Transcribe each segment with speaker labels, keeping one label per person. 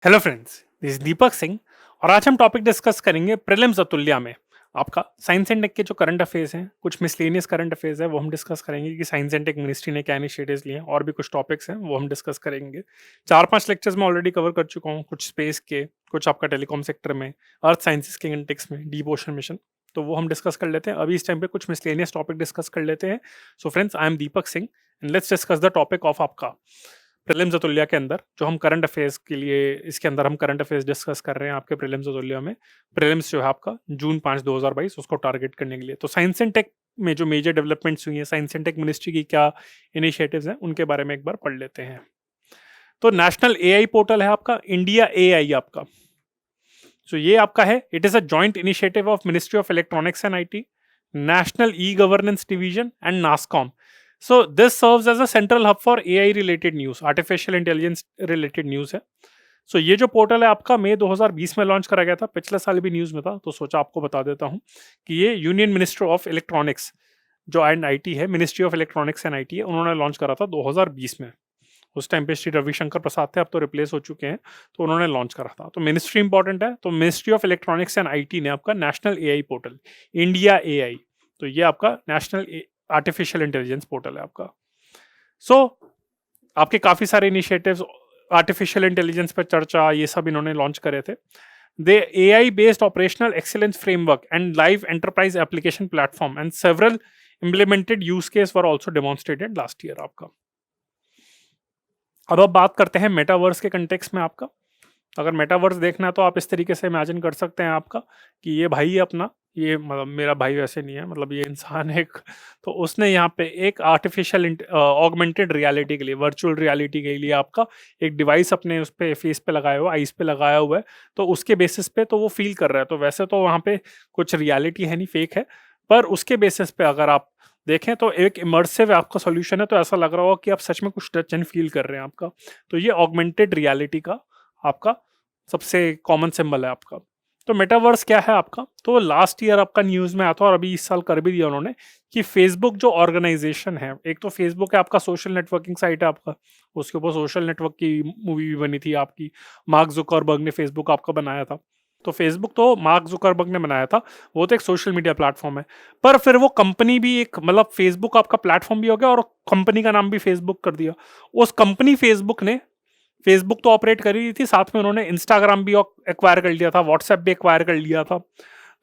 Speaker 1: Hello friends, this is Deepak Singh और आज हम टॉपिक डिस्कस करेंगे प्रीलिम्स अतुल्या में आपका साइंस एंड टेक के जो करंट अफेयर्स हैं, कुछ मिसलेनियस करंट अफेयर्स है वो हम डिस्कस करेंगे कि साइंस एंड टेक मिनिस्ट्री ने क्या इनिशिएटिव्स लिए हैं और भी कुछ टॉपिक्स हैं वो हम डिस्कस करेंगे। 4-5 लेक्चर्स में ऑलरेडी कवर कर चुका हूँ, कुछ स्पेस के, कुछ आपका टेलीकॉम सेक्टर में, अर्थ साइंसेस के इंटेक्स में, डीप ओशन मिशन, तो वो हम डिस्कस कर लेते हैं। अभी इस टाइम पे कुछ मिसलेनियस टॉपिक डिस्कस कर लेते हैं। So friends, I am Deepak Singh and let's discuss the topic of आपका प्रीलिम्स अतुल्या के अंदर जो हम करंट अफेयर्स के लिए इसके अंदर हम करंट अफेयर्स डिस्कस कर रहे हैं आपके प्रीलिम्स अतुल्या में। प्रीलिम्स जो है आपका जून 5 2022 उसको टारगेट करने के लिए। तो साइंस एंड टेक में जो मेजर डेवलपमेंट्स हुई हैं, साइंस एंड टेक मिनिस्ट्री की क्या इनिशिएटिव्स हैं, उनके बारे में एक बार पढ़ लेते हैं। तो नेशनल एआई पोर्टल है आपका, इंडिया एआई आपका। तो ये आपका है, it is a joint initiative of ministry of electronics and IT, national e governance division and NASSCOM. So this serves as a central hub for AI related news, artificial intelligence related news है। सो ये जो portal है आपका मई 2020 में launch करा गया था, पिछले साल भी न्यूज़ में था, तो सोचा आपको बता देता हूँ कि ये यूनियन मिनिस्टर ऑफ इलेक्ट्रॉनिक्स जो एंड आईटी है, ministry of electronics and IT है, उन्होंने लॉन्च करा था 2020 में। उस टाइम पे श्री रविशंकर प्रसाद थे, अब तो रिप्लेस हो चुके हैं, तो उन्होंने लॉन्च करा था। तो मिनिस्ट्री इंपॉर्टेंट है, तो ministry of electronics and IT ने आपका national AI portal, India AI, तो ये आपका नेशनल आर्टिफिशियल इंटेलिजेंस पोर्टल है आपका। आपके काफी सारे इनिशिएटिव्स, आर्टिफिशियल इंटेलिजेंस पर चर्चा, ये सब इन्होंने लॉन्च करे थे। The AI based operational excellence framework and live enterprise application platform and several implemented use case were also demonstrated last year आपका। अब बात करते हैं मेटावर्स के कंटेक्स्ट में आपका। अगर मेटावर्स देखना है तो आप इस तरीके से इमेजिन कर सकते हैं आपका कि ये भाई है अपना, ये मतलब मेरा भाई वैसे नहीं है, मतलब ये इंसान है एक, तो उसने यहाँ पे एक आर्टिफिशियल ऑगमेंटेड रियलिटी के लिए, वर्चुअल रियलिटी के लिए आपका एक डिवाइस अपने उस पे फेस पे लगाया हुआ, आईज पे लगाया हुआ है, तो उसके बेसिस पे तो वो फील कर रहा है। तो वैसे तो वहाँ पे कुछ रियलिटी है नहीं, फेक है, पर उसके बेसिस पे अगर आप देखें तो एक इमर्सिव आपका सॉल्यूशन है, तो ऐसा लग रहा होगा कि आप सच में कुछ टच एंड फील कर रहे हैं आपका। तो ये ऑगमेंटेड रियलिटी का आपका सबसे कॉमन सिंबल है आपका। तो मेटावर्स क्या है आपका? तो लास्ट ईयर आपका न्यूज़ में आया था और अभी इस साल कर भी दिया उन्होंने कि फेसबुक जो ऑर्गेनाइजेशन है, एक तो फेसबुक है आपका, सोशल नेटवर्किंग साइट है आपका, उसके ऊपर सोशल नेटवर्क की मूवी भी बनी थी आपकी, मार्क जुकरबर्ग ने फेसबुक आपका बनाया था। तो फेसबुक तो मार्क जुकरबर्ग ने बनाया था, वो तो एक सोशल मीडिया प्लेटफॉर्म है, पर फिर वो कंपनी भी एक, मतलब फेसबुक आपका प्लेटफॉर्म भी हो गया और कंपनी का नाम भी फेसबुक कर दिया। उस कंपनी फेसबुक ने, फेसबुक तो ऑपरेट कर रही थी, साथ में उन्होंने इंस्टाग्राम भी एक्वायर कर लिया था, व्हाट्सएप भी एक्वायर कर लिया था।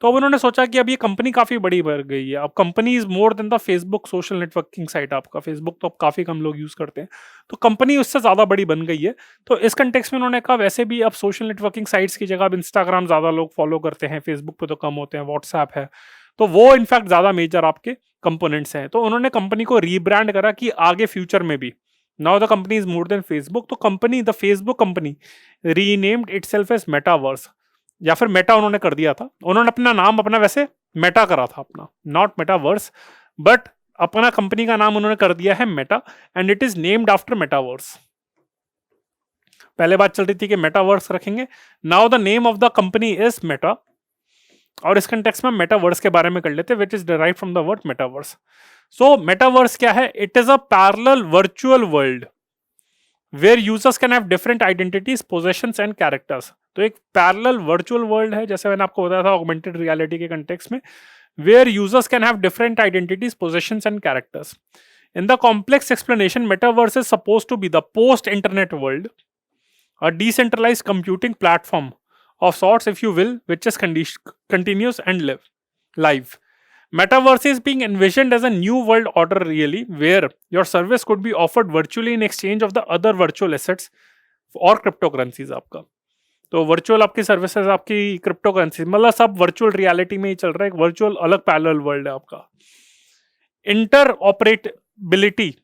Speaker 1: तो अब उन्होंने सोचा कि अब ये कंपनी काफी बड़ी बढ़ गई है, अब company is more then the Facebook social networking site आपका। फेसबुक तो अब काफी कम लोग यूज करते हैं, तो कंपनी उससे ज्यादा बड़ी बन गई है। तो इस कंटेक्स्ट में उन्होंने कहा वैसे भी अब सोशल नेटवर्किंग साइट्स की जगह अब इंस्टाग्राम ज्यादा लोग फॉलो करते हैं, फेसबुक पे तो कम होते हैं, व्हाट्सएप है, तो वो इनफैक्ट ज्यादा मेजर आपके कंपोनेंट्स हैं। तो उन्होंने कंपनी को रीब्रांड करा कि आगे फ्यूचर में भी, now the company is more than Facebook, तो company, the Facebook company renamed itself as metaverse, या फिर मेटा उन्होंने कर दिया था। उन्होंने अपना नाम अपना वैसे मेटा करा था अपना, नॉट मेटावर्स, बट अपना कंपनी का नाम उन्होंने कर दिया है Meta, and it is named after metaverse. पहले बात चल रही थी कि मेटावर्स रखेंगे, now the name of the company is Meta, और इस कंटेक्स्ट में मेटावर्स के बारे में कर लेते हैं, which is derive from the word metaverse. So metaverse क्या है? It is a parallel virtual world where users can have different identities, possessions and characters. तो एक पैरेलल वर्चुअल वर्ल्ड है, जैसे मैंने आपको बताया था ऑगमेंटेड रियलिटी के कंटेक्स्ट में, where users can have different identities, possessions and characters. In the complex explanation, metaverse is supposed to be the post-internet world, a decentralized computing platform of sorts, if you will, which is continuous and live. Metaverse is being envisioned as a new world order, really, where your service could be offered virtually in exchange of the other virtual assets और cryptocurrencies आपका। तो virtual आपकी services, आपकी crypto currency, मतलब सब virtual reality में ही चल रहा है, एक वर्चुअल अलग पैरेलल वर्ल्ड है आपका। इंटर ऑपरेटेबिलिटी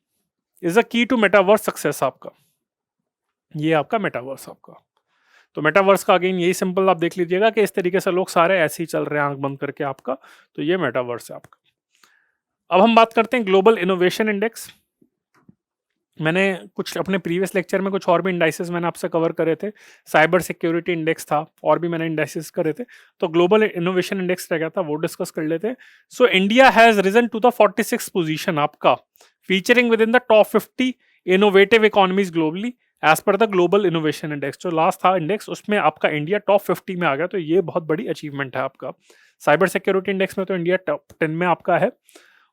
Speaker 1: इज अ की टू मेटावर्स सक्सेस आपका, ये आपका मेटावर्स आपका। तो मेटावर्स का अगेन यही सिंपल आप देख लीजिएगा कि इस तरीके से लोग सारे ऐसे ही चल रहे हैं आंख बंद करके आपका, तो ये मेटावर्स है आपका। अब हम बात करते हैं ग्लोबल इनोवेशन इंडेक्स। मैंने कुछ अपने प्रीवियस लेक्चर में कुछ और भी इंडाइसेस मैंने आपसे कवर करे थे, साइबर सिक्योरिटी इंडेक्स था, और भी मैंने इंडाइसेस करे थे, तो ग्लोबल इनोवेशन इंडेक्स रह गया था, वो डिस्कस कर लेते हैं। So India has risen to the 46th position आपका, featuring with in the top 50 innovative economies globally as per the global innovation index. जो लास्ट था इंडेक्स उसमें आपका इंडिया टॉप 50 में आ गया, तो ये बहुत बड़ी अचीवमेंट है आपका। साइबर सिक्योरिटी इंडेक्स में तो इंडिया टॉप 10 में आपका है।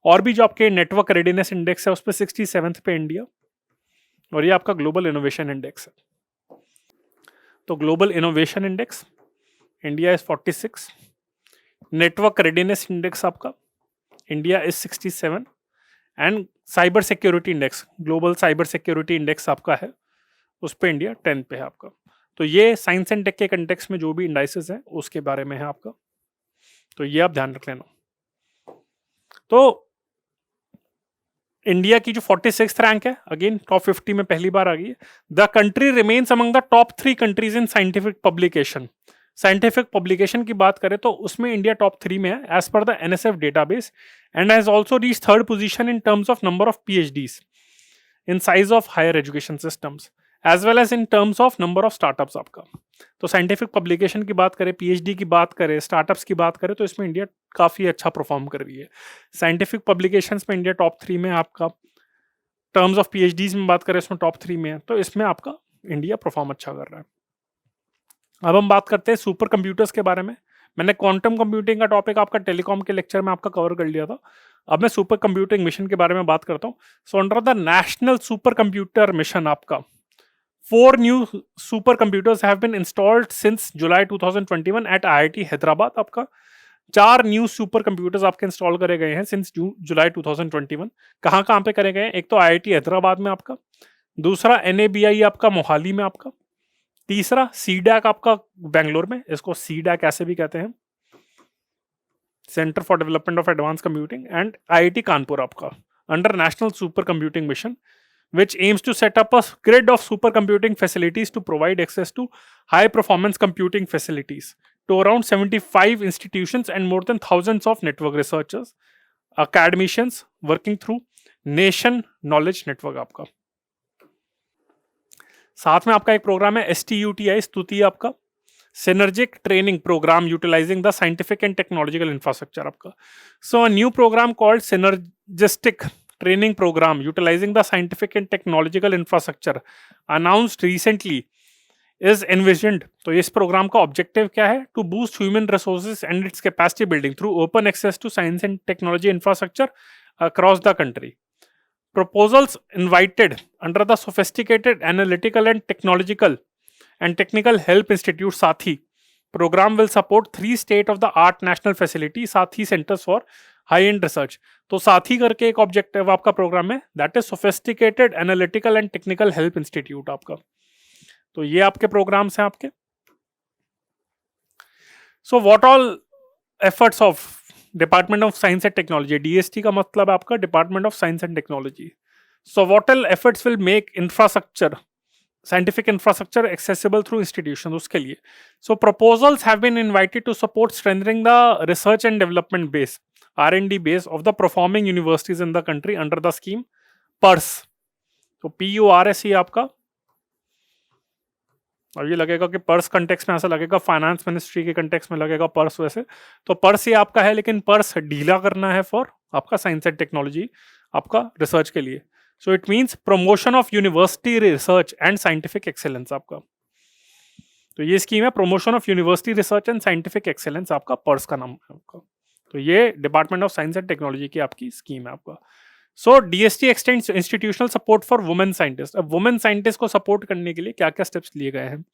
Speaker 1: और भी जो आपके नेटवर्क रेडीनेस इंडेक्स है उसमें 67th पे इंडिया, और ये आपका ग्लोबल इनोवेशन इंडेक्स है। तो global innovation index India is 46, network readiness index आपका India is 67, and cyber security index global cyber security index आपका है उस पे इंडिया 10 पे है आपका। तो ये साइंस एंड टेक के कंटेक्स में जो भी इंडाइसेस हैं उसके बारे में है आपका, तो ये आप ध्यान रख लेना। तो इंडिया की जो 46th रैंक है, अगेन टॉप 50 में पहली बार आ गई है। The country remains among the top 3 countries in scientific publication. Scientific publication की बात करें तो उसमें इंडिया टॉप 3 में है as per the NSF database, and has also reach third position in terms of number of PhDs in size of higher education systems as well as in terms of number of startups आपका। तो scientific publication की बात करें, PhD की बात करें, startups की बात करें, तो इसमें इंडिया काफी अच्छा परफॉर्म कर रही है। साइंटिफिक पब्लिकेशंस में इंडिया टॉप 3 में है आपका, टर्म्स ऑफ पीएचडीज में बात करें इसमें टॉप 3 में है, तो इसमें आपका इंडिया परफॉर्म अच्छा कर रहा है। अब हम बात करते हैं सुपर कंप्यूटर्स के बारे में। मैंने क्वांटम कंप्यूटिंग का टॉपिक आपका टेलीकॉम के लेक्चर में आपका कवर कर लिया था। अब मैं सुपर कंप्यूटिंग मिशन के बारे में बात करता हूँ। So under the national super computer mission आपका 4 new supercomputers have been installed since July 2021 at IIT Hyderabad. आपका 4 न्यू सुपर कंप्यूटर्स आपके इंस्टॉल करे गए हैं सिंस जुलाई 2021। कहाँ कहाँ पे करे गए हैं? एक तो IIT हैदराबाद में आपका, दूसरा NABI आपका मोहाली में आपका, तीसरा CDAC आपका बेंगलोर में, इसको CDAC ऐसे भी कहते हैं, centre for development of advance computing, and IIT Kanpur आपका under national super computing mission, which aims to set up a grid of supercomputing facilities to provide access to high performance computing facilities to around 75 institutions and more than thousands of network researchers, academicians working through nation knowledge network आपका। साथ में आपका एक programme है STUTI स्तुति आपका, synergic training program utilizing the scientific and technological infrastructure आपका। So a new program called synergistic training program utilizing the scientific and technological infrastructure announced recently is envisioned। तो इस प्रोग्राम का ऑब्जेक्टिव क्या है? To boost human resources and its capacity building through open access to science and technology infrastructure across the country. Proposals invited under the sophisticated analytical and technological and technical help institute Sathi program will support 3 state-of-the-art national facility Sathi centers for high-end research। तो साथी करके एक objective आपका programme है, that is sophisticated analytical and technical help institute आपका। तो ये आपके प्रोग्राम्स हैं आपके। So what all efforts of department of science and technology, DST का मतलब है आपका department of science and technology. So what all efforts will make infrastructure scientific infrastructure accessible through institution, उसके लिए। So proposals have been invited to support strengthening the research and development base R&D base of the performing universities in the country under the scheme PURS। तो PURS ही आपका, और ये लगेगा कि purse context में ऐसा लगेगा फाइनेंस मिनिस्ट्री के कंटेक्स में लगेगा पर्स, वैसे तो पर्स ही आपका है, लेकिन पर्स ढीला करना है फॉर आपका साइंस एंड टेक्नोलॉजी आपका रिसर्च के लिए। So it means promotion of university research and scientific excellence आपका। तो ये स्कीम है promotion of university research and scientific excellence, आपका पर्स का नाम है आपका। तो ये department of science and technology की आपकी स्कीम है आपका। सो DST x tends institutional support for women scientist. अब वुमेन साइंटिस्ट को सपोर्ट करने के लिए क्या क्या स्टेप्स लिए गए हैं?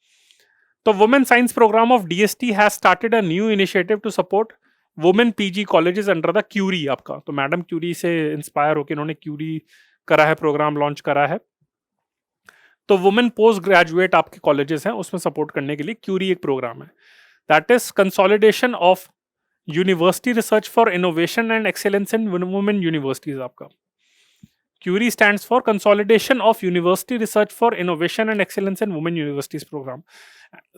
Speaker 1: तो women science program of DST has started a new initiative to support women PG colleges under the CURIE आपका। तो मैडम क्यूरी से इंस्पायर होकर इन्होंने क्यूरी करा है, प्रोग्राम लॉन्च करा है। तो वुमेन पोस्ट ग्रेजुएट आपके कॉलेजेस हैं उसमें सपोर्ट करने के लिए क्यूरी एक प्रोग्राम है, that is consolidation of university research for innovation and excellence in women universities आपका। CURIE stands for consolidation of university research for innovation and excellence in women universities programme.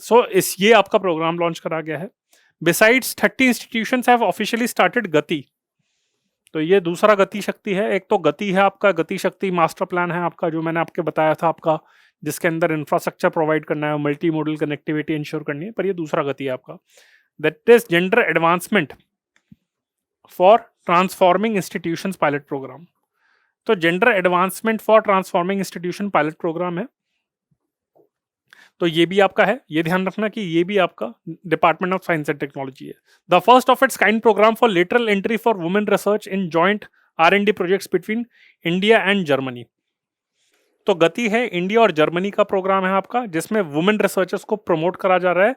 Speaker 1: सो इस ये आपका प्रोग्राम लॉन्च करा गया है। Besides 30 institutions have officially started GATI. तो ये दूसरा गति शक्ति है। एक तो गति है आपका, गति शक्ति मास्टर प्लान है आपका, जो मैंने आपके बताया था आपका, जिसके अंदर इंफ्रास्ट्रक्चर प्रोवाइड करना है, मल्टी मोडल कनेक्टिविटी इंश्योर करनी है। पर ये दूसरा गति है आपका, that is gender advancement for transforming institutions pilot programme. तो gender advancement for transforming institution pilot programme है। तो ये भी आपका है, ये ध्यान रखना कि ये भी आपका department of science and technology है। The first of its kind programme for lateral entry for women research in joint R&D projects between India and Germany. तो गति है इंडिया और जर्मनी का प्रोग्राम है आपका, जिसमें वुमेन रिसर्चर्स को promote करा जा रहा है।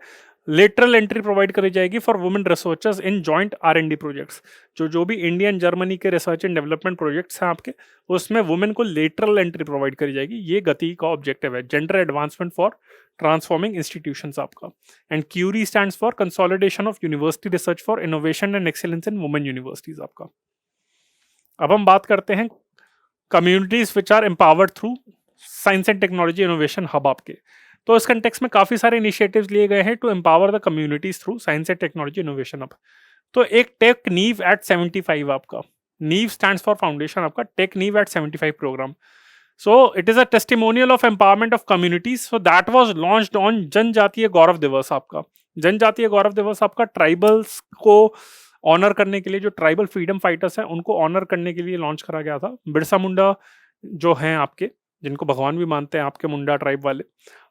Speaker 1: लेटरल एंट्री प्रोवाइड करी जाएगी for women researchers in joint R&D projects. जो भी इंडिया एंड जर्मनी के रिसर्च एंड डेवलपमेंट प्रोजेक्ट्स हैं आपके, उसमें वुमेन को लेटरल एंट्री प्रोवाइड करी जाएगी। ये गति का ऑब्जेक्टिव है, gender advancement for transforming institutions आपका। And CURIE stands for consolidation of university research for innovation and excellence in women universities आपका। अब हम बात करते हैं communities which are empowered through science and technology innovation hub आपके। तो इस कंटेक्स्ट में काफी सारे इनिशिएटिव्स लिए गए हैं to empower the communities through science and technology innovation hub. तो एक टेक नीव एट 75 आपका, नीव स्टैंड्स फॉर फाउंडेशन आपका, tech Neev at 75 program. So it is a testimonial of empowerment of communities. So that was launched on Janjatiya Gaurav दिवस आपका। जनजातीय गौरव दिवस आपका tribals को ऑनर करने के लिए, जो ट्राइबल फ्रीडम फाइटर्स हैं उनको ऑनर करने के लिए लॉन्च करा गया था। बिरसा मुंडा जो हैं आपके, जिनको भगवान भी मानते हैं आपके मुंडा ट्राइब वाले,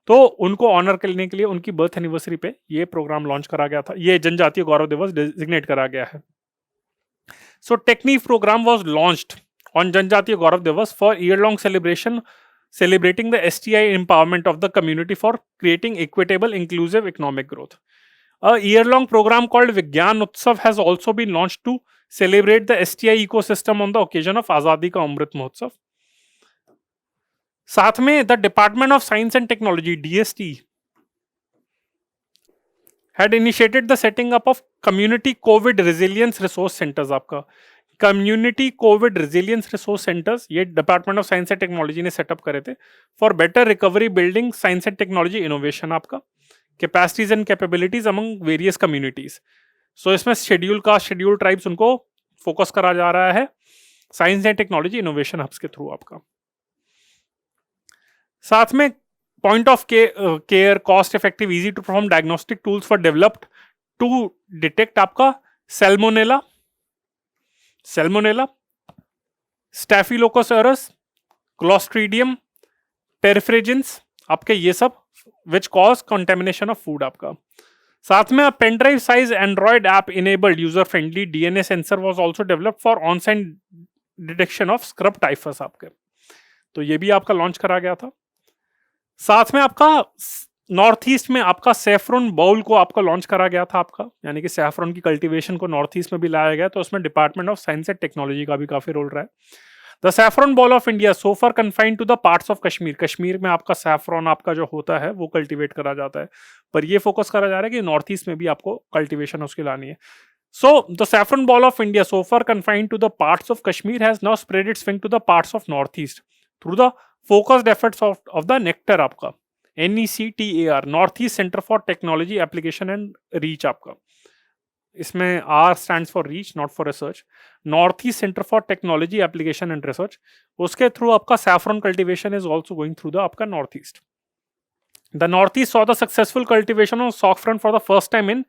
Speaker 1: तो उनको ऑनर करने के लिए उनकी बर्थ एनिवर्सरी पे ये प्रोग्राम लॉन्च करा गया था। ये जनजातीय गौरव दिवस डिजिग्नेट करा गया है। सो टेक्नीव programme was launched on Janjatiya Gaurav दिवस for year long celebration celebrating the STI empowerment of the community for creating equitable inclusive economic growth. A year-long program called Vigyan Utsav has also been launched to celebrate the STI ecosystem on the occasion of Azadi का अमृत महोत्सव। साथ में the department of science and technology DST had initiated the setting up of community COVID resilience resource centers आपका। Community COVID resilience resource centres ये department of science and technology ने set up करे थे for better recovery building science and technology innovation आपका, capacities and capabilities among various communities. So इसमें schedule tribes उनको focus करा जा रहा है science and technology innovation hubs के थ्रू आपका। साथ में point of care cost effective easy to perform diagnostic tools for developed to detect आपका सैल्मोनेला, स्टैफिलोकोसोरस, क्लोस्ट्रीडियम, पेरिफ्रेजिन्स आपके, ये सब which cause contamination of food आपका। साथ में pen drive size Android app enabled user friendly DNA sensor was also developed for on site detection of scrub typhus आपके। तो ये भी आपका लॉन्च करा गया था। साथ में आपका नॉर्थ ईस्ट में आपका सैफरन बाउल को आपका लॉन्च करा गया था आपका, यानी कि सैफरन की कल्टीवेशन को नॉर्थ ईस्ट में भी लाया गया, तो उसमें department of science and technology का भी काफी रोल रहा है। The saffron bowl of India so far confined to the parts of Kashmir. Kashmir में आपका सैफरन आपका जो होता है वो कल्टीवेट करा जाता है, पर ये फोकस करा जा रहा है कि नॉर्थ ईस्ट में भी आपको कल्टीवेशन उसकी लानी है। So the saffron bowl of India so far confined to the parts of Kashmir has now spread its wing to the parts of north east through the focused efforts of the NECTAR आपका, NECTAR, north east centre for technology application and reach आपका। इसमें R stands for reach not for research. North east centre for technology application and research, उसके through आपका saffron cultivation is also going through the आपका North East. The North East saw the successful cultivation of saffron for the first time in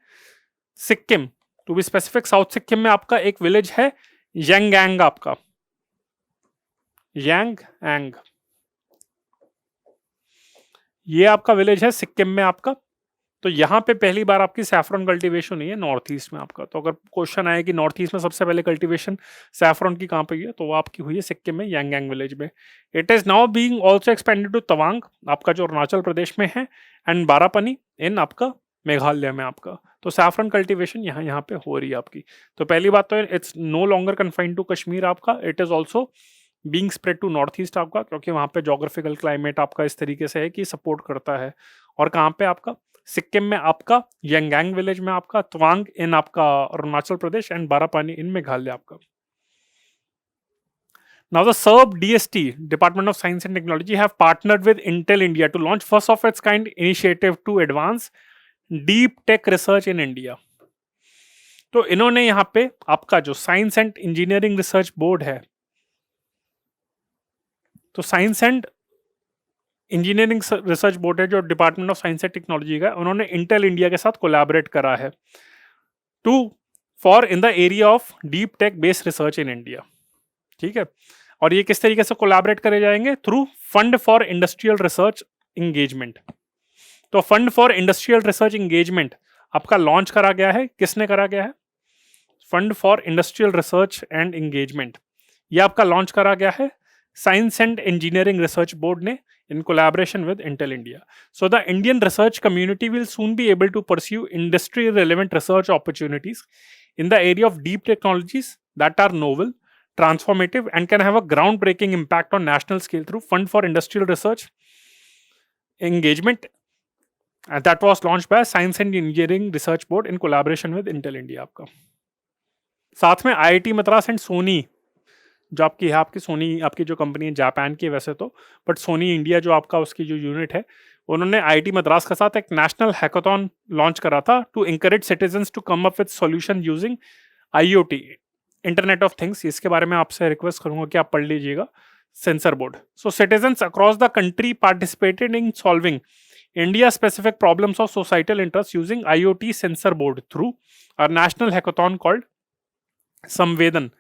Speaker 1: Sikkim. To be specific south Sikkim में आपका एक village है यांगएंग आपका, यांगएंग, ये आपका विलेज है सिक्किम में आपका। तो यहाँ पे पहली बार आपकी सैफरन कल्टीवेशन हुई है नॉर्थ ईस्ट में आपका। तो अगर क्वेश्चन आए कि नॉर्थ ईस्ट में सबसे पहले कल्टीवेशन सैफरन की कहाँ पे हुई है, तो वो आपकी हुई है सिक्किम में यांगएंग विलेज में। It is now being also expanded to Tawang आपका, जो अरुणाचल प्रदेश में है, एंड बारापनी इन आपका मेघालय में आपका। तो सैफरन कल्टीवेशन यहाँ पे हो रही है आपकी। तो पहली बात तो it's no longer confined to Kashmir आपका, it is also being spread to North East आपका, क्योंकि वहाँ पे जोग्राफिकल क्लाइमेट आपका इस तरीके से है कि सपोर्ट करता है। और कहाँ पे आपका सिक्किम में आपका यांगएंग विलेज में आपका, तवांग इन आपका अरुणाचल प्रदेश, एंड बारापानी इन मेघालय आपका। Now the SERB DST, Department of Science and Technology, have partnered with Intel India to launch first of its kind initiative to advance deep tech research in India. तो इन्होंने यहाँ पे आपका जो science and engineering research board है, तो science and engineering research board है जो department of science and technology का, उन्होंने इंटेल इंडिया के साथ कोलैबोरेट करा है to for in the area of deep tech based research in India. ठीक है, और ये किस तरीके से कोलैबोरेट करे जाएंगे? Through fund for industrial research engagement. तो fund for industrial research engagement आपका लॉन्च करा गया है, किसने करा गया है? Fund for industrial research and engagement, ये आपका लॉन्च करा गया है science and engineering research board ने in collaboration with Intel India. So the Indian research community will soon be able to pursue industry relevant research opportunities in the area of deep technologies that are novel, transformative and can have a groundbreaking impact on national scale through Fund for Industrial Research Engagement that was launched by Science and Engineering Research Board in collaboration with Intel India. आपका साथ में IIT Madras and Soni, जो आपकी है, आपकी सोनी आपकी जो company है जापान की वैसे तो, बट सोनी इंडिया जो आपका उसकी जो यूनिट है, उन्होंने आईआईटी मद्रास के साथ एक नेशनल हैकाथॉन लॉन्च करा था to encourage citizens to come up with solution using IoT, internet of things. इसके बारे में आपसे रिक्वेस्ट करूंगा कि आप पढ़ लीजिएगा, sensor board. So citizens across the country participated in solving India specific problems of societal interest using IoT sensor board through a national hackathon called Samvedan.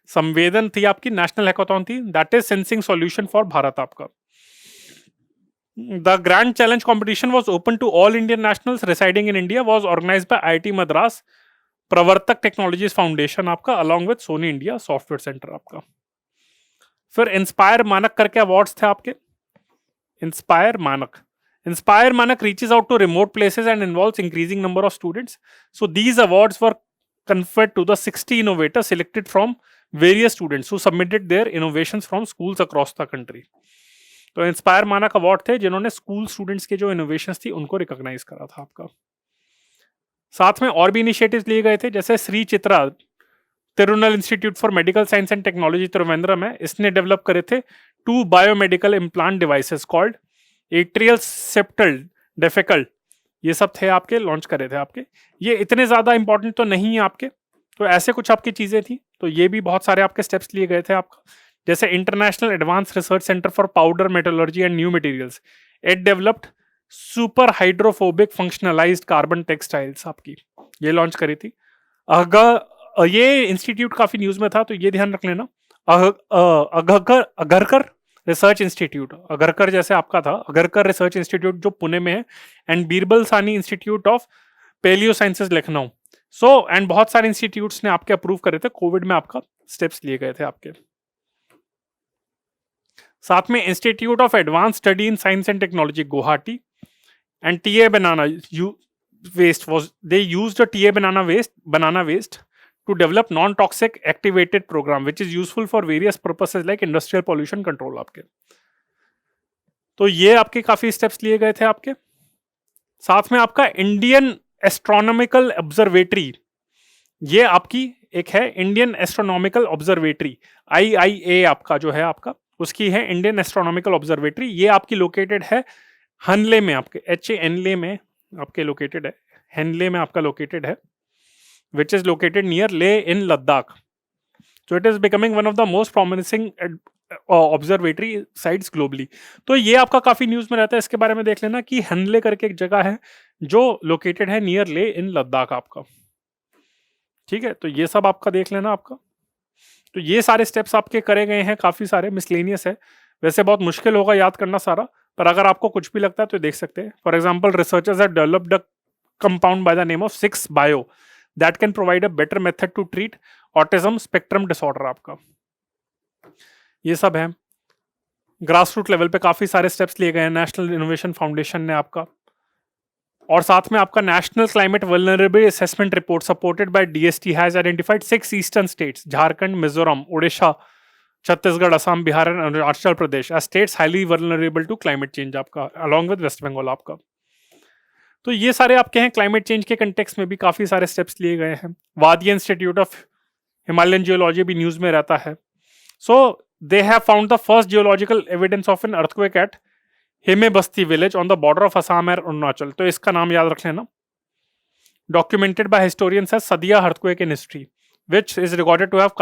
Speaker 1: Samvedan थी आपकी नेशनल हैकाथॉन थी, that is sensing solution for Bharat आपका. The grand challenge competition was open to all Indian nationals residing in India, was organised by IIT Madras Pravartak technologies foundation आपका along with Sony India software centre आपका. फिर inspire मानक करके awards थे आपके. Inspire मानक reaches out to remote places and involves increasing number of students. So these awards were conferred to the 60 innovators selected from various students who submitted their innovations from schools across the country. तो inspire मानक award थे जिन्होंने school students के जो innovations थी उनको recognise करा था आपका. साथ में और भी इनिशिएटिव्स लिए गए थे, जैसे Shri Chitra Tirunal institute for medical science and technology Trivandrum है, इसने डेवलप करे थे 2 biomedical implant devices called atrial septal defect. ये सब थे आपके, लॉन्च करे थे आपके. ये इतने ज्यादा इंपॉर्टेंट तो नहीं है आपके, तो ऐसे कुछ आपकी चीजें थी. तो ये भी बहुत सारे आपके स्टेप्स लिए गए थे आपका, जैसे international advance research centre for powder metallurgy and new materials, it developed super hydrophobic functionalised carbon textiles आपकी, ये लॉन्च करी थी. ये इंस्टीट्यूट काफी न्यूज में था, तो ये ध्यान रख लेना. अगरकर रिसर्च इंस्टीट्यूट, अगरकर जैसे आपका था, अगरकर रिसर्च इंस्टीट्यूट जो पुणे में है, एंड बीरबल सानी institute of paleo sciences Lucknow. So and बहुत सारे इंस्टीट्यूट्स ने आपके अप्रूव करे थे. कोविड में आपका स्टेप्स लिए गए थे आपके. साथ में institute of advance study in science and technology Guwahati and TA banana waste was they used a TA banana waste to develop non-toxic activated program which is useful for various purposes like industrial pollution control आपके. तो ये आपके काफी steps लिए गए थे आपके. साथ में आपका इंडियन एस्ट्रोनॉमिकल ऑब्जर्वेटरी, ये आपकी एक है इंडियन एस्ट्रोनॉमिकल ऑब्जर्वेटरी, IIA आपका जो है आपका, उसकी है इंडियन एस्ट्रोनॉमिकल ऑब्जर्वेटरी. ये आपकी लोकेटेड है हनले में आपके, HANLE में आपके लोकेटेड है, हेनले में आपका लोकेटेड है, which is located near Leh in Ladakh. So it is becoming one of the most promising observatory sites globally. तो ये आपका काफी न्यूज में रहता है, इसके बारे में देख लेना कि हेनले करके एक जगह है जो लोकेटेड है नियर ले इन लद्दाख आपका. ठीक है, तो ये सब आपका देख लेना आपका. तो ये सारे स्टेप्स आपके करे गए हैं, काफी सारे मिसलेनियस है, वैसे बहुत मुश्किल होगा याद करना सारा, पर अगर आपको कुछ भी लगता है तो देख सकते हैं. For example, researchers have developed a compound by the name of 6 Bio that can provide a better method to treat autism spectrum disorder आपका. ये सब है. ग्रास रूट लेवल पे काफी सारे स्टेप्स लिए गए हैं नेशनल इनोवेशन फाउंडेशन ने आपका. और साथ में आपका national climate vulnerability assessment report supported by DST has identified 6 eastern states Jharkhand, Mizoram, Orissa, Chhattisgarh, Assam, Bihar and Arunachal Pradesh as states highly vulnerable to climate change आपका, अलॉन्ग विद वेस्ट बंगाल आपका. तो ये सारे आपके हैं. क्लाइमेट चेंज के कंटेक्स्ट में भी काफी सारे स्टेप्स लिए गए हैं. Wadia institute of Himalayan geology भी न्यूज में रहता है. So they have found the first geological evidence of an earthquake at Heme Basti village on the border of Assam and Arunachal. तो इसका नाम याद रख लेना. Documented by historians as Sadiya earthquake in history, which is recorded to have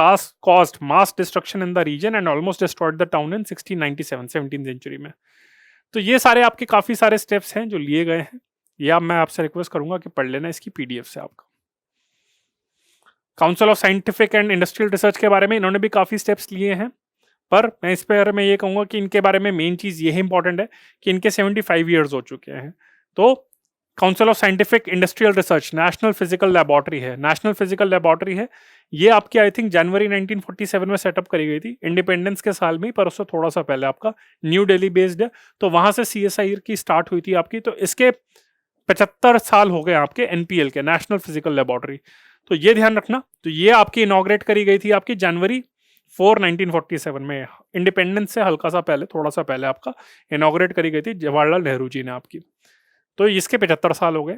Speaker 1: caused mass destruction in the region and almost destroyed the town in 1697 17th century में. तो ये सारे आपके काफी सारे स्टेप्स हैं जो लिए गए हैं. ये मैं आपसे रिक्वेस्ट करूंगा कि पढ़ लेना इसकी PDF से आपका. Council of scientific and industrial research के बारे में इन्होंने भी काफी स्टेप्स लिए हैं, पर मैं इस बारे में ये कहूंगा कि इनके बारे में मेन चीज ये इंपॉर्टेंट है कि इनके 75 ईयर्स हो चुके हैं. तो council of scientific industrial research, national physical laboratory है, नेशनल फिजिकल लेबोरेटरी है। ये आपकी आई थिंक जनवरी 1947 में सेटअप करी गई थी, इंडिपेंडेंस के साल में ही, पर उससे थोड़ा सा पहले आपका न्यू दिल्ली बेस्ड है। तो वहां से CSIR की स्टार्ट हुई थी आपकी। तो इसके 75 साल हो गए आपके NPL के, नेशनल फिजिकल लेबोरेटरी। तो ये ध्यान रखना। तो ये आपकी इनॉग्रेट करी गई थी आपकी जनवरी 4 1947 में, इंडिपेंडेंस से हल्का सा पहले, थोड़ा सा पहले आपका इनॉग्रेट करी गई थी जवाहरलाल नेहरू जी ने आपकी। तो इसके 75 साल हो गए।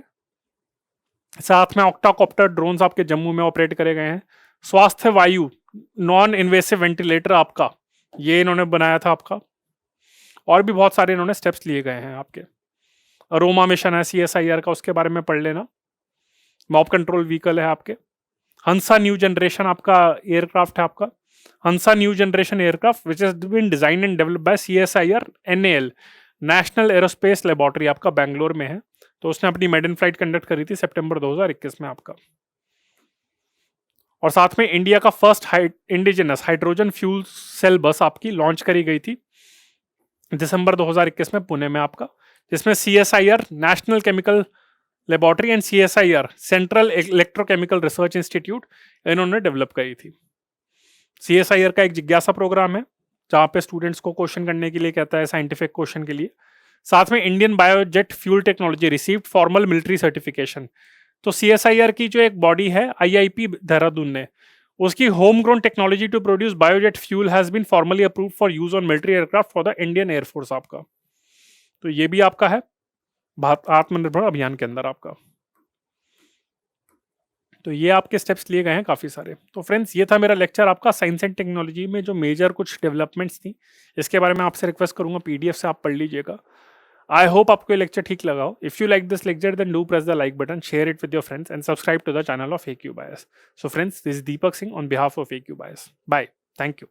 Speaker 1: साथ में ऑक्टाकॉप्टर ड्रोन्स आपके जम्मू में ऑपरेट करे गए हैं। स्वास्थ्य वायु नॉन इन्वेसिव वेंटिलेटर आपका, ये इन्होंने बनाया था आपका। और भी बहुत सारे इन्होंने स्टेप्स लिए गए हैं आपके। अरोमा मिशन है CSIR का, उसके बारे में पढ़ लेना। मॉब कंट्रोल व्हीकल है आपके। हंसा न्यू जनरेशन आपका एयरक्राफ्ट है आपका। Hansa new generation aircraft which is been design and develop by CSIR NAL, national aerospace laboratory आपका बैंगलोर में है। तो उसने अपनी मेडन फ्लाइट कंडक्ट करी थी सितंबर 2021 में आपका। और साथ में इंडिया का first indigenous hydrogen fuel cell bus आपकी लॉन्च करी गई थी दिसंबर 2021 में पुणे में आपका, जिसमें CSIR national chemical laboratory and CSIR central electrochemical research institute इन्होंने डेवलप करी थी। CSIR का एक जिज्ञासा प्रोग्राम है जहां पे स्टूडेंट्स को क्वेश्चन करने के लिए कहता है, साइंटिफिक क्वेश्चन के लिए। साथ में Indian biojet fuel technology received formal military certification. तो CSIR की जो एक बॉडी है IIP देहरादून ने, उसकी home grown technology to produce biojet fuel has been formally approved for use on military aircraft for the Indian air force आपका। तो ये भी आपका है आत्मनिर्भर अभियान के अंदर आपका। तो ये आपके स्टेप्स लिए गए हैं काफ़ी सारे। तो फ्रेंड्स, ये था मेरा लेक्चर आपका साइंस एंड टेक्नोलॉजी में जो मेजर कुछ डेवलपमेंट्स थी, इसके बारे में आपसे रिक्वेस्ट करूंगा PDF से आप पढ़ लीजिएगा। आई होप आपको ये लेक्चर ठीक लगा हो। If you like this lecture then do press the like button, share it with your friends and subscribe to the channel of AQ Bias। So friends, this is Deepak Singh on behalf of AQ Bias। Bye, thank you.